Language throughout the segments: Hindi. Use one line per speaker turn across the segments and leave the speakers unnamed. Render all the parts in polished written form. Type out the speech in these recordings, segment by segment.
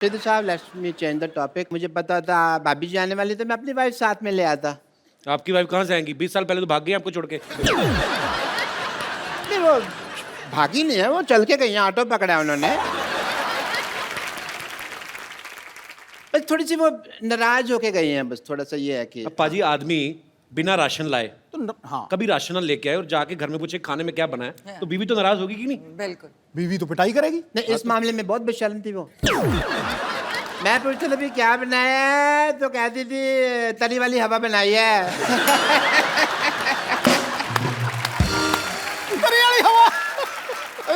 सिद्धू साहब, let's me change the topic. मुझे पता था भाभी जी आने वाली, तो मैं अपनी वाइफ साथ में ले आता।
आपकी वाइफ कहाँ से आएंगी? 20 साल पहले तो भाग गई आपको छोड़ के।
नहीं, वो भागी नहीं है, वो चल के गई हैं, ऑटो पकड़ा है उन्होंने। बस थोड़ी सी वो नाराज होके गई हैं, बस थोड़ा सा ये है कि
अब पाजी आदमी बिना राशन लाए
हाँ,
कभी राशन ना लेके आए और जाके घर में पूछे खाने में क्या बना है, तो बीवी तो नाराज होगी कि नहीं?
बिल्कुल।
बीवी तो पिटाई करेगी।
नहीं, इस मामले में बहुत बेशर्म थी वो। मैं पूछता था भी क्या बनाया है, तो कहती थी तली वाली हवा बनाई है।
तरी वाली हवा।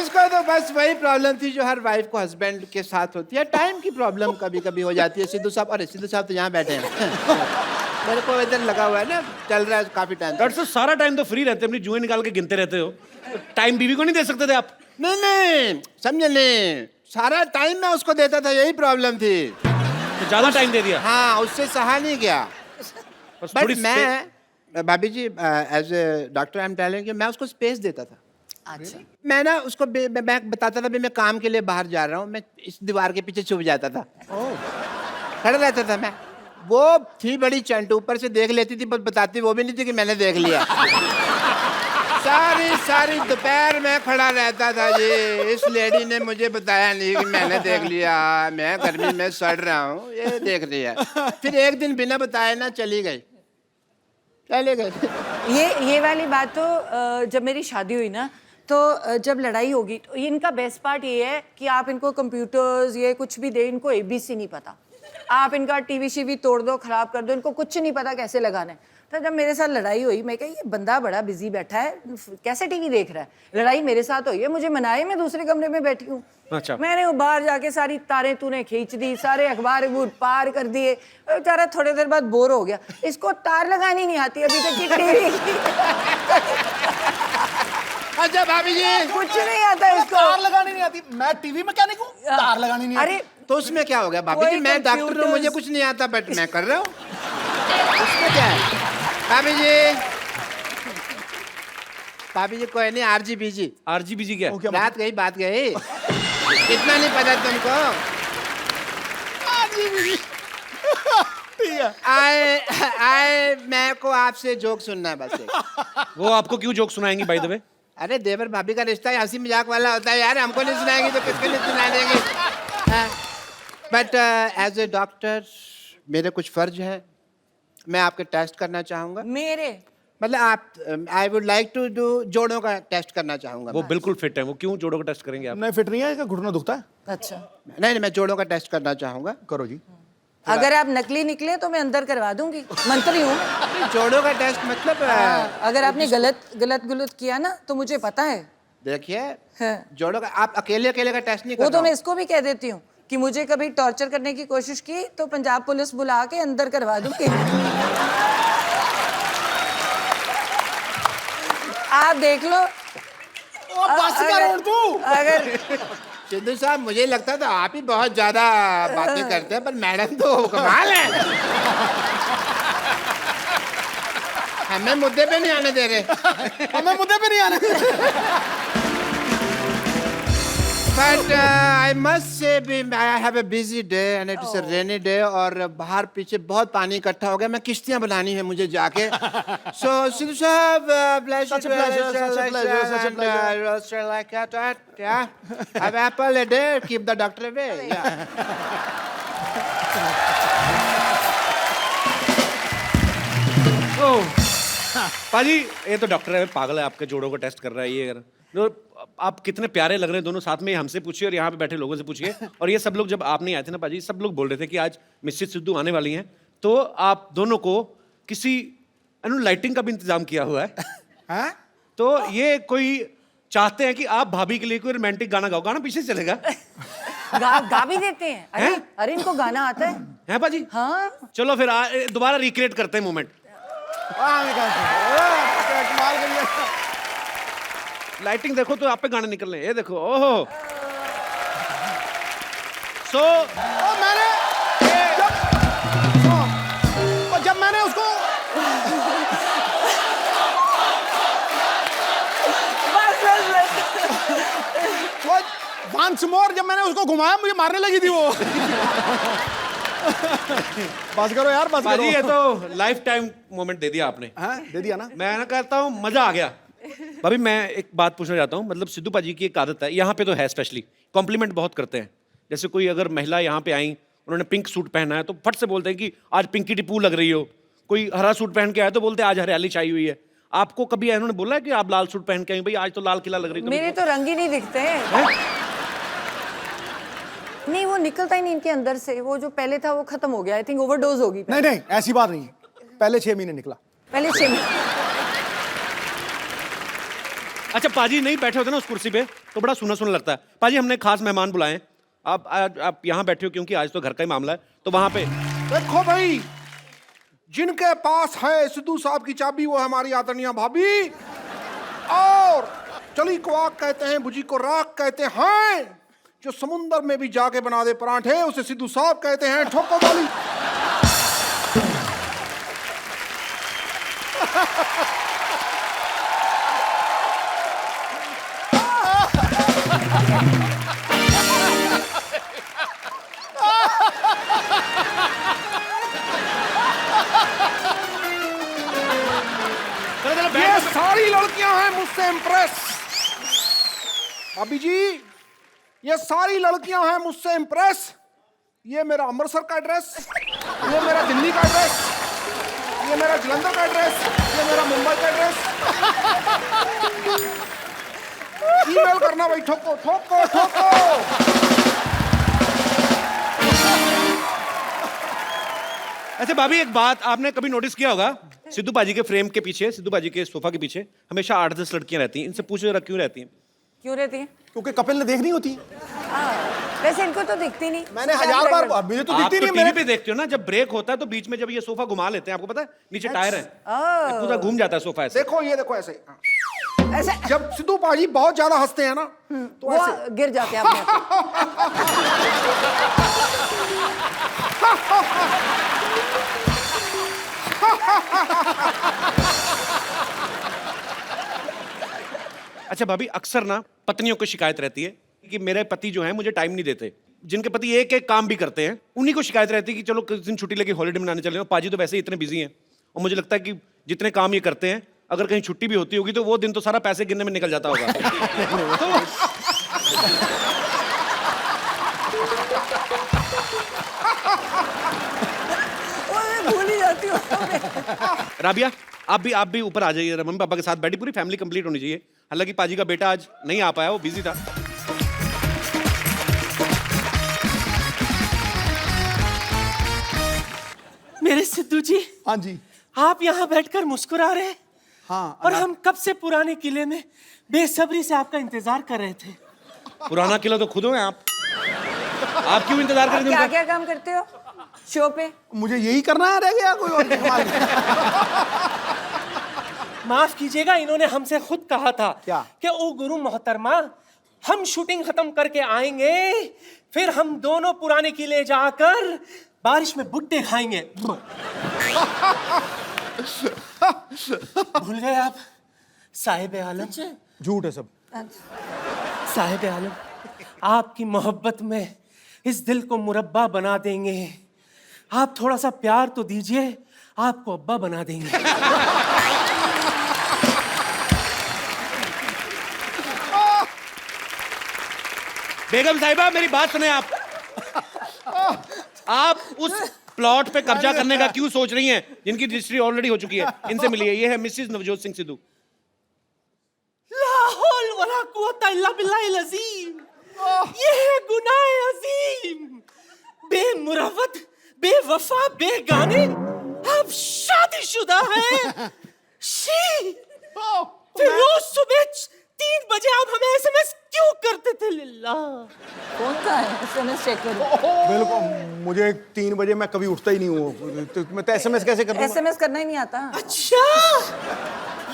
उसको तो बस वही प्रॉब्लम थी जो हर वाइफ को हस्बैंड के साथ होती है, टाइम की प्रॉब्लम कभी कभी हो जाती है। सिद्धू साहब, अरे सिद्धू साहब तो यहाँ बैठे हैं। मेरे को इधर लगा हुआ है ना, चल रहा है काफी टाइम।
डॉक्टर साहब सारा टाइम तो फ्री रहते, अपनी जुएं निकाल के गिनते रहते हो, तो टाइम बीवी को नहीं दे सकते थे आप?
नहीं नहीं, समझे नहीं, सारा टाइम मैं उसको देता था, यही प्रॉब्लम थी।
तो ज्यादा टाइम दे दिया।
हाँ, उससे सहा नहीं गया।
बस
बट
थोड़ी
मैं भाभी जी, as a doctor I am telling you, मैं उसको स्पेस देता था।
अच्छा।
मैं ना उसको मैं बताता था भी मैं काम के लिए बाहर जा रहा हूँ, मैं इस दीवार के पीछे छुप जाता था, खड़ा रहता था मैं। वो थी बड़ी चंट, ऊपर से देख लेती थी, पर बताती वो भी नहीं थी कि मैंने देख लिया। सारी सारी दोपहर में खड़ा रहता था जी, इस लेडी ने मुझे बताया नहीं कि मैंने देख लिया, मैं गर्मी में सड़ रहा हूँ, ये देख लिया। फिर एक दिन बिना बताए ना चली गई, चले गए।
ये वाली बात तो जब मेरी शादी हुई ना, तो जब लड़ाई होगी तो इनका बेस्ट पार्ट ये है कि आप इनको कंप्यूटर्स ये कुछ भी दे, इनको एबीसी नहीं पता। आप इनका टीवी शीवी तोड़ दो, खराब कर दो, इनको कुछ नहीं पता कैसे लगाना है। तो जब मेरे साथ लड़ाई हुई, मैं कहा ये बंदा बड़ा बिजी बैठा है, कैसे टीवी देख रहा है। लड़ाई मेरे साथ हुई है, मुझे मनाए, मैं दूसरे कमरे में बैठी हूँ।
अच्छा।
मैंने वो बाहर जाके सारी तारें तूने खींच दी, सारे अखबार पार कर दिए। बेचारा थोड़ी देर बाद बोर हो गया, इसको तार लगानी नहीं आती अभी तक की टीवी।
अच्छा भाभी जी,
कुछ नहीं आता इसको।
तार लगानी नहीं आती। मैं टीवी मैकेनिक हूँ, तार लगानी नहीं आती।
अरे
तो उसमें क्या हो गया भाभी जी, मैं डॉक्टर हूँ, मुझे कुछ नहीं आता, बट मैं कर रहा हूँ, उसमें क्या है? भाभी जी, भाभी जी कोई नहीं, आरजीबीजी।
आरजीबीजी क्या है?
वो क्या
बात गई, बात गई, इतना नहीं पता तुमको?
ठीक है।
आए मैं को आपसे जोक सुनना है बस एक।
वो आपको क्यों जोक सुनाएंगी बाय द वे?
अरे देवर भाभी का रिश्ता हंसी मजाक वाला होता है यार, हमको नहीं सुनाएंगी तो किसके लिए सुना देंगे? बट एज ए डॉक्टर मेरे कुछ फर्ज हैं, मैं आपके टेस्ट करना चाहूँगा।
मेरे
मतलब आप, I would like to do जोड़ों का टेस्ट करना चाहूँगा।
वो बिल्कुल फिट है, वो क्यों जोड़ों का टेस्ट करेंगे आप?
नहीं फिट नहीं है, इसका घुटना दुखता है।
अच्छा,
नहीं, मैं जोड़ों का टेस्ट करना चाहूँगा।
करो जी।
अगर आप नकली निकले तो मैं अंदर करवा दूंगी, मंत्री हूँ।
जोड़ों का टेस्ट मतलब
अगर आपने गलत किया ना तो मुझे पता है।
देखिए,
हाँ।
जोड़ों का आप अकेले का टेस्ट नहीं
वो
कर
तो मैं इसको भी कह देती हूँ कि मुझे कभी टॉर्चर करने की कोशिश की तो पंजाब पुलिस बुला के अंदर करवा दूंगी। आप देख लो।
बस कर तू।
अगर
सिद्धू साहब, मुझे लगता था आप ही बहुत ज्यादा बातें करते हैं, पर मैडम तो कमाल है। हमें मुद्दे पे नहीं आने दे रहे।
हमें मुद्दे पे नहीं आने।
But I must say I have a busy day and it is a rainy day, और बाहर पीछे बहुत पानी इकट्ठा हो गया, मैं किश्तियां बनानी है मुझे जाके। सो सिद्धू साहब,
Such a pleasure, such a pleasure, such a pleasure.
like that, yeah. Have apple a day, keep the doctor away. Yeah.
पाजी ये तो डॉक्टर है, पागल है, आपके जोड़ों का टेस्ट कर रहा है ये। तो आप कितने प्यारे लग रहे हैं दोनों साथ में, हमसे पूछिए और यहाँ पे बैठे लोगों से पूछिए। और ये सब लोग जब आप नहीं आए थे ना पाजी, सब लोग बोल रहे थे कि आज मिसेस सिद्धू आने वाली हैं, तो आप दोनों को किसी लाइटिंग का भी इंतजाम किया हुआ है।
हैं?
तो ये कोई चाहते हैं कि आप भाभी के लिए कोई रोमांटिक गाना गाओ, गाना पीछे से चलेगा।
गा भी देते हैं। अरे
हैं?
अरे इनको गाना आता है।
हैं पाजी?
हाँ,
चलो फिर दोबारा रिक्रिएट करते हैं मोमेंट।
कमाल करिए।
लाइटिंग देखो तो आप पे गाने निकल रहे हैं, ये देखो, ओहो। सो
मैंने जब मैंने उसको
बस बस बस।
वो 1 वंस मोर, जब मैंने उसको घुमाया मुझे मारने लगी थी वो। बस करो यार, बस
पाजी ये
करो।
तो लाइफ टाइम मोमेंट दे दिया आपने।
हाँ, दे दिया ना।
मैं ना कहता हूँ मजा आ गया। भाभी मैं एक बात पूछना चाहता हूँ, मतलब सिद्धू पाजी की एक आदत है, यहाँ पे तो है स्पेशली, कॉम्प्लीमेंट बहुत करते हैं। जैसे कोई अगर महिला यहाँ पे आई, उन्होंने पिंक सूट पहना है तो फट से बोलते हैं कि आज पिंकी टिप्पू लग रही हो। कोई हरा सूट पहन के आया तो बोलते हैं आज हरियाली छाई हुई है। आपको कभी इन्होंने बोला है कि आप लाल सूट पहन के आई, भाई आज तो लाल किला लग रही है?
मेरे तो रंग ही नहीं दिखते नहीं, वो निकलता ही नहीं इनके अंदर से। वो जो पहले था वो खत्म हो गया। आई थिंक ओवरडोज होगी।
नहीं नहीं, ऐसी बात नहीं है, पहले 6 महीने निकला।
पहले 6 महीने।
अच्छा पाजी नहीं बैठे होते ना उस कुर्सी पे तो बड़ा सुना सुना लगता है। पाजी हमने खास मेहमान बुलाए, आप यहाँ बैठे हो क्योंकि आज तो घर का ही मामला है, तो वहां पे
देखो भाई, जिनके पास है सिद्धू साहब की चाबी वो हमारी आदरणीय भाभी, और चली को आग कहते हैं, बुझी को राख कहते हैं। जो समुंदर में भी जाके बना दे परांठे उसे सिद्धू साहब कहते हैं। ठोको वाली ये सारी लड़कियां हैं मुझसे इम्प्रेस। भाभी जी, ये सारी लड़कियां हैं मुझसे इम्प्रेस। ये मेरा अमृतसर का एड्रेस, ये मेरा दिल्ली का एड्रेस, ये मेरा जलंधर का एड्रेस, ये मेरा मुंबई का एड्रेस। ईमेल करना भाई, ठोको ठोको ठोको।
अच्छा भाभी एक बात आपने कभी नोटिस किया होगा, सिद्धू पाजी के फ्रेम के पीछे, सिद्धू पाजी के सोफा के पीछे हमेशा 8-10 लड़कियां रहती हैं। इनसे पूछो जरा क्यों रहती हैं?
क्यों रहती है?
क्योंकि कपिल ने देखनी होती है।
वैसे इनको तो दिखती नहीं।
मैंने 1000 बार, मुझे तो
आप
दिखती
तो
नहीं है।
टीवी
मेरे
पे देखते हो ना, जब ब्रेक होता है तो बीच में जब ये सोफा घुमा लेते हैं, आपको पता है नीचे टायर है, पूरा घूम जाता है सोफा ऐसे।
देखो ये देखो ऐसे,
ऐसे
जब सिद्धू पाजी बहुत ज्यादा हंसते हैं ना तो
वो
ऐसे
गिर जाते हैं अपने आप।
अच्छा भाभी अक्सर ना पत्नियों को शिकायत रहती है कि मेरे पति जो है मुझे टाइम नहीं देते। जिनके पति एक एक काम भी करते हैं उन्हीं को शिकायत रहती है कि चलो किस दिन छुट्टी लेके हॉलीडे मनाने चले जाओ। पाजी तो वैसे ही इतने बिजी हैं, और मुझे लगता है कि जितने काम ये करते हैं अगर कहीं छुट्टी भी होती होगी तो वो दिन तो सारा पैसे गिनने में निकल जाता होगा।
भूल ही जाती हूँ।
राबिया आप भी ऊपर आ जाइए, मम्मी पापा के साथ बैठी, पूरी फैमिली कंप्लीट होनी चाहिए। हालांकि पाजी का बेटा आज नहीं आ पाया, वो बिजी था।
मेरे सिद्धू जी,
हाँ जी,
आप यहाँ बैठकर मुस्कुरा रहे हैं।
हाँ।
और हम कब से पुराने किले में बेसब्री से आपका इंतजार कर रहे थे।
पुराना किला तो खुद हो आप क्यों इंतजार कर रहे
क्या
थे?
क्या काम करते हो शो पे?
मुझे यही करना है, रह गया कोई और कमाल नहीं।
माफ कीजिएगा, इन्होंने हमसे खुद कहा था
क्या?
कि ओ गुरु मोहतरमा, हम शूटिंग खत्म करके आएंगे, फिर हम दोनों पुराने किले जाकर बारिश में भुट्टे खाएंगे। भूल गए आप साहिब आलम?
झूठ है सब।
साहिब आलम, आपकी मोहब्बत में इस दिल को मुरब्बा बना देंगे। आप थोड़ा सा प्यार तो दीजिए, आपको अब्बा बना देंगे।
बेगम साहिबा मेरी बात सुने आप उस प्लॉट पे कब्जा करने का क्यों सोच रही हैं जिनकी रजिस्ट्री ऑलरेडी हो चुकी है? इनसे मिलिए, ये है मिसेस नवजोत सिंह सिद्धू।
ला हौल वला कुव्वता इल्ला बिल्लाहिल अज़ीम। ये है गुनाह अजीम। बेमुरवत, बेवफा, बेगाने, आप शादीशुदा हैं। शी, फिर रोज सुबह 3 बजे आप हमें एसएमएस क्यों करते थे? लिल्ला
कौन सा है एसएमएस चेक करो।
बिल्कुल, मुझे 3 बजे मैं कभी उठता ही नहीं हूँ, तो मैं तो एसएमएस कैसे कर दूंगा?
एसएमएस करना ही नहीं आता।
अच्छा,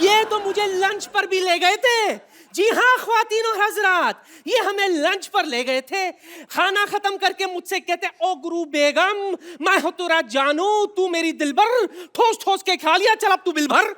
ये तो मुझे लंच पर भी ले गए थे। जी हाँ ख्वातीन और हजरात, ये हमें लंच पर ले गए थे। खाना खत्म करके मुझसे कहते, ओ गुरु बेगम, मैं हो तेरा जानू, तू मेरी दिलबर, ठोस ठोस के खा लिया, चल अब तू बिल भर।